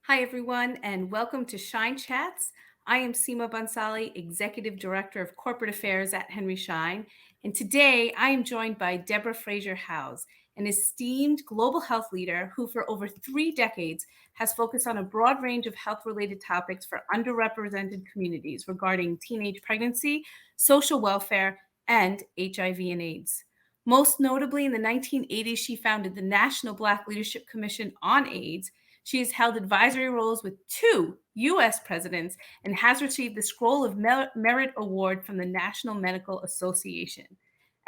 Hi, everyone, and welcome to Shine Chats. I am Seema Bhansali, Executive Director of Corporate Affairs at Henry Schein. And today I am joined by Debra Fraser-Howze, an esteemed global health leader who, for over 3 decades, has focused on a broad range of health related topics for underrepresented communities regarding teenage pregnancy, social welfare, and HIV and AIDS. Most notably, in the 1980s, she founded the National Black Leadership Commission on AIDS. She has held advisory roles with two U.S. presidents and has received the Scroll of Merit Award from the National Medical Association.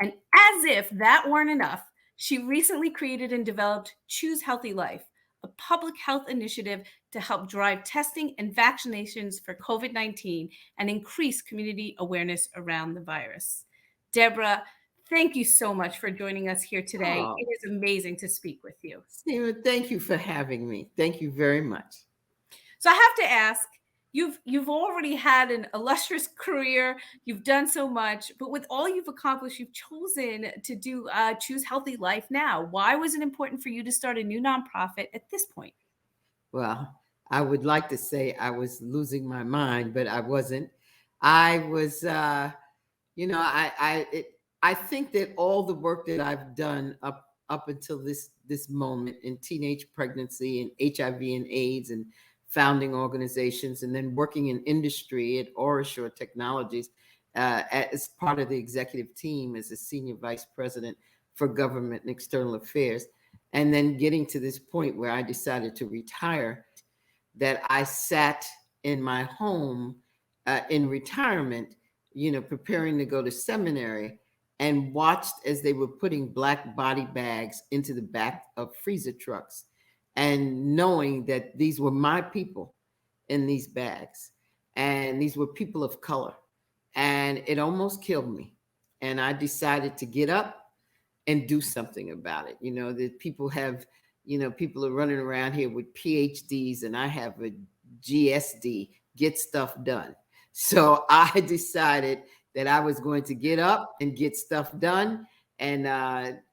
And as if that weren't enough, she recently created and developed Choose Healthy Life, a public health initiative to help drive testing and vaccinations for COVID 19 and increase community awareness around the virus. Deborah, thank you so much for joining us here today. Oh, It is amazing to speak with you. Seema, thank you for having me. Thank you very much. So I have to ask, you've already had an illustrious career. You've done so much, but with all you've accomplished, you've chosen to do choose healthy life now. Why was it important for you to start a new nonprofit at this point? Well, I would like to say I was losing my mind, but I wasn't. I was, I think that all the work that I've done up until this moment in teenage pregnancy and HIV and AIDS and founding organizations, and then working in industry at Orashore Technologies as part of the executive team as a senior vice president for government and external affairs, and then getting to this point where I decided to retire, that I sat in my home in retirement, preparing to go to seminary, and watched as they were putting black body bags into the back of freezer trucks, and knowing that these were my people in these bags, and these were people of color. And it almost killed me. And I decided to get up and do something about it. That people have, people are running around here with PhDs, and I have a GSD, get stuff done. So I decided that I was going to get up and get stuff done, and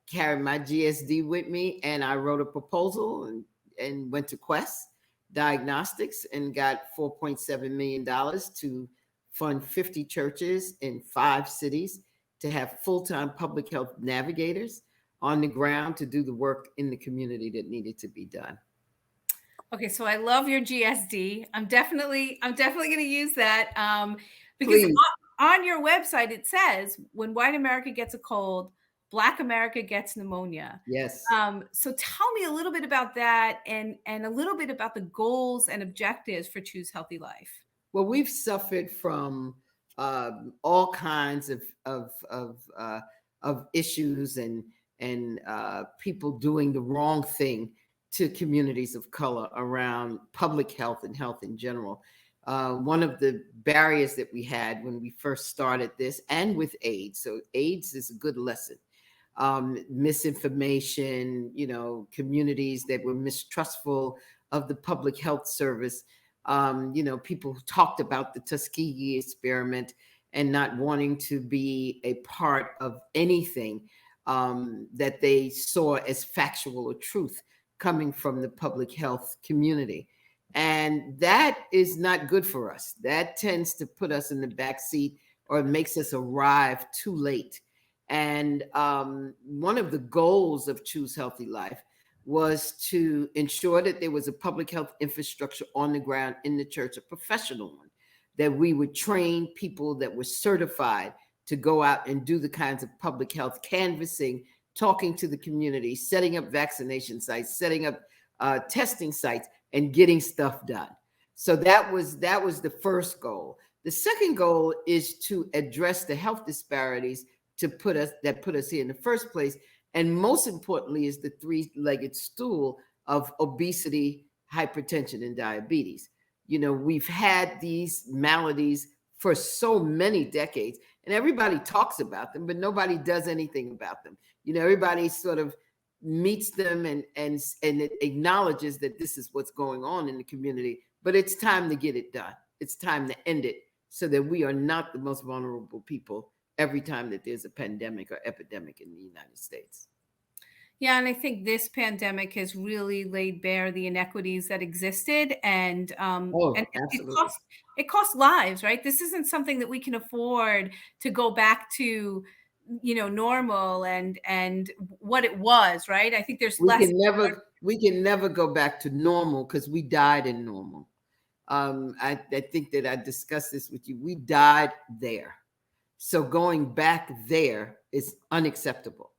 carry my GSD with me. And I wrote a proposal and went to Quest Diagnostics and got $4.7 million to fund 50 churches in 5 cities to have full-time public health navigators on the ground to do the work in the community that needed to be done. Okay, so I love your GSD. I'm definitely going to use that because Please. on your website it says when white America gets a cold, Black America gets pneumonia. Yes. So tell me a little bit about that and a little bit about the goals and objectives for Choose Healthy Life. Well, we've suffered from all kinds of issues and people doing the wrong thing to communities of color around public health and health in general. One of the barriers that we had when we first started this, and with AIDS, so AIDS is a good lesson. Misinformation, communities that were mistrustful of the public health service. People talked about the Tuskegee experiment and not wanting to be a part of anything that they saw as factual or truth coming from the public health community. And that is not good for us. That tends to put us in the back seat, or makes us arrive too late. And one of the goals of Choose Healthy Life was to ensure that there was a public health infrastructure on the ground in the church, a professional one, that we would train people that were certified to go out and do the kinds of public health canvassing, talking to the community, setting up vaccination sites, setting up testing sites, and getting stuff done. So that was the first goal. The second goal is to address the health disparities put us here in the first place. And most importantly is the three-legged stool of obesity, hypertension, and diabetes. We've had these maladies for so many decades, and everybody talks about them, but nobody does anything about them. Everybody sort of meets them and it acknowledges that this is what's going on in the community, but it's time to get it done. It's time to end it so that we are not the most vulnerable people every time that there's a pandemic or epidemic in the United States. Yeah, and I think this pandemic has really laid bare the inequities that existed, and Oh, it absolutely. cost lives, right? This isn't something that we can afford to go back to, normal and what it was, right? I think there's less. We can never go back to normal because we died in normal. I think that I discussed this with you. We died there. So going back there is unacceptable.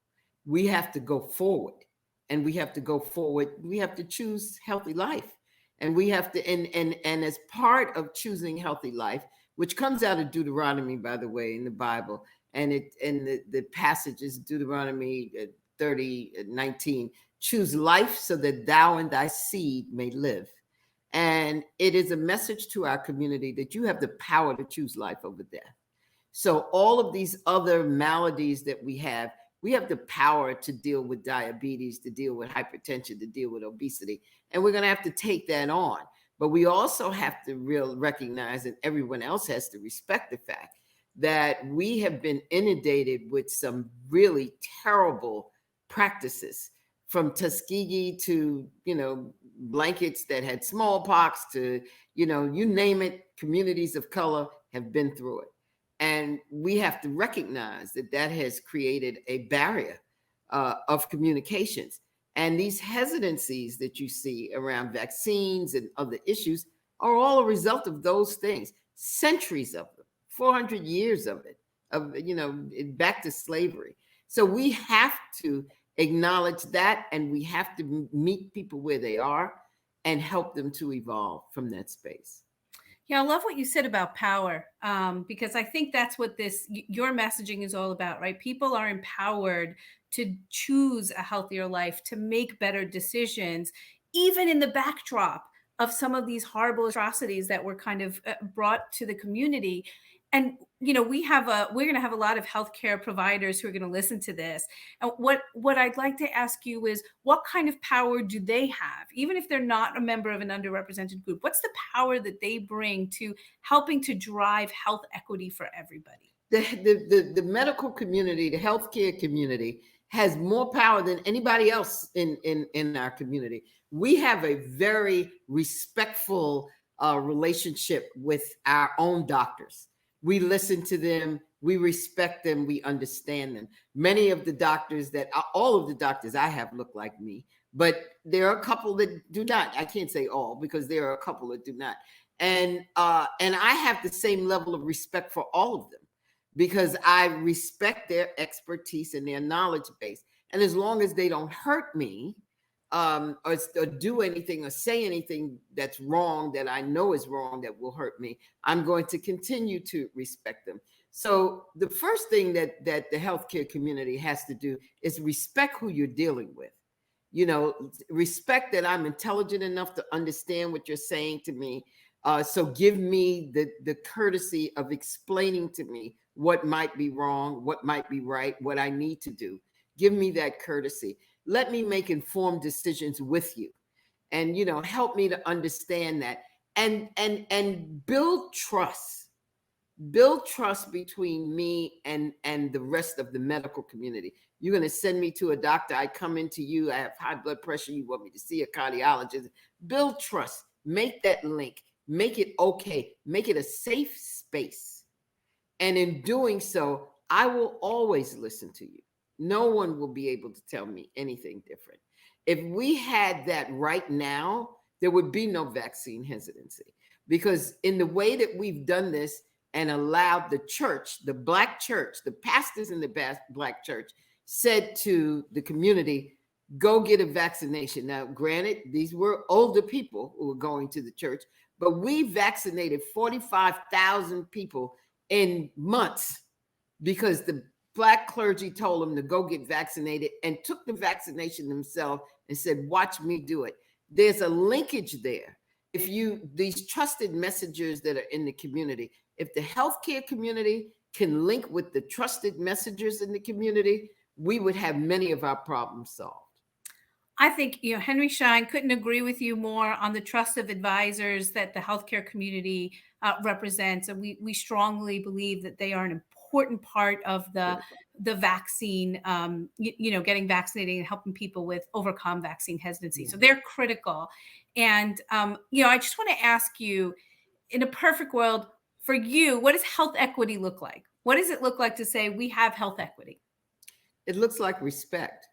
We have to go forward, and we have to go forward. We have to choose healthy life, and we have to, and as part of choosing healthy life, which comes out of Deuteronomy, by the way, in the Bible, and the passage is Deuteronomy 30:19. Choose life so that thou and thy seed may live. And it is a message to our community that you have the power to choose life over death. So all of these other maladies that we have the power to deal with diabetes, to deal with hypertension, to deal with obesity, and we're going to have to take that on. But we also have to recognize, and everyone else has to respect the fact that we have been inundated with some really terrible practices, from Tuskegee to blankets that had smallpox to you name it. Communities of color have been through it, and we have to recognize that that has created a barrier of communications. And these hesitancies that you see around vaccines and other issues are all a result of those things. Centuries of them, 400 years of it, back to slavery. So we have to acknowledge that, and we have to meet people where they are and help them to evolve from that space. Yeah, I love what you said about power, because I think that's what your messaging is all about, right? People are empowered to choose a healthier life, to make better decisions, even in the backdrop of some of these horrible atrocities that were kind of brought to the community. And we're going to have a lot of healthcare providers who are going to listen to this. And what I'd like to ask you is, what kind of power do they have, even if they're not a member of an underrepresented group? What's the power that they bring to helping to drive health equity for everybody? The medical community, the healthcare community, has more power than anybody else in our community. We have a very respectful relationship with our own doctors. We listen to them, we respect them, we understand them. Many of the doctors that all of the doctors I have look like me, but there are a couple that do not. I can't say all, because there are a couple that do not. And I have the same level of respect for all of them, because I respect their expertise and their knowledge base. And as long as they don't hurt me, or do anything or say anything that's wrong, that I know is wrong, that will hurt me, I'm going to continue to respect them. So the first thing that the healthcare community has to do is respect who you're dealing with. Respect that I'm intelligent enough to understand what you're saying to me. So give me the courtesy of explaining to me what might be wrong, what might be right, what I need to do. Give me that courtesy. Let me make informed decisions with you, and help me to understand that, and build trust between me and the rest of the medical community. You're going to send me to a doctor, I come into you, I have high blood pressure, you want me to see a cardiologist. Build trust, make that link, make it okay, make it a safe space. And in doing so, I will always listen to you. No one will be able to tell me anything different. If we had that right now, there would be no vaccine hesitancy, because in the way that we've done this and allowed the church, the Black church, the pastors in the Black church said to the community, go get a vaccination. Now, granted, these were older people who were going to the church, but we vaccinated 45,000 people in months, because the Black clergy told them to go get vaccinated and took the vaccination themselves and said, watch me do it. There's a linkage there. If these trusted messengers that are in the community, if the healthcare community can link with the trusted messengers in the community, we would have many of our problems solved. I think, Henry Schein couldn't agree with you more on the trust of advisors that the healthcare community represents. And we strongly believe that they are an important part of the the vaccine, getting vaccinated and helping people with overcome vaccine hesitancy. Yeah. So they're critical. And, I just want to ask you, in a perfect world for you, what does health equity look like? What does it look like to say we have health equity? It looks like respect.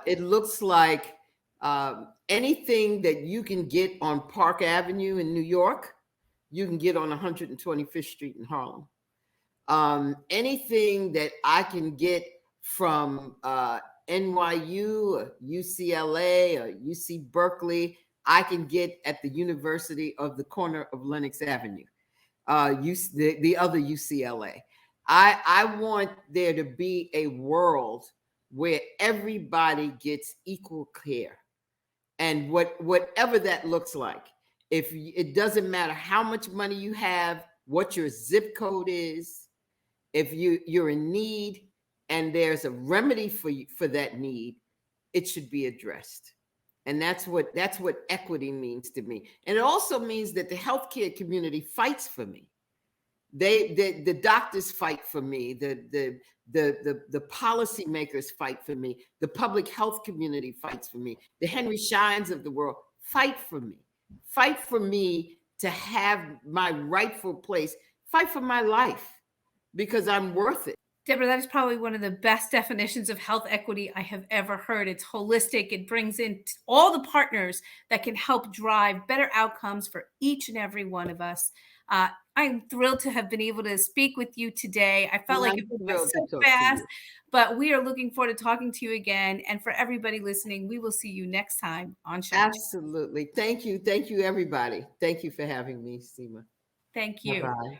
It looks like anything that you can get on Park Avenue in New York, you can get on 125th Street in Harlem. Anything that I can get from NYU or UCLA or UC Berkeley, I can get at the University of the corner of Lenox Avenue, the other UCLA. I want there to be a world where everybody gets equal care, and whatever that looks like. If it doesn't matter how much money you have, what your zip code is, if you're in need and there's a remedy for you for that need, it should be addressed. And that's what equity means to me. And it also means that the healthcare community fights for me. The doctors fight for me, the policymakers fight for me, the public health community fights for me, the Henry Shines of the world fight for me to have my rightful place, fight for my life because I'm worth it. Deborah, that is probably one of the best definitions of health equity I have ever heard. It's holistic. It brings in all the partners that can help drive better outcomes for each and every one of us. I'm thrilled to have been able to speak with you today. I felt And like I'm it went by thrilled to so talk to fast, you. but we are looking forward to talking to you again. And for everybody listening, we will see you next time on Shine. Absolutely. Thank you. Thank you, everybody. Thank you for having me, Seema. Thank Bye you. bye.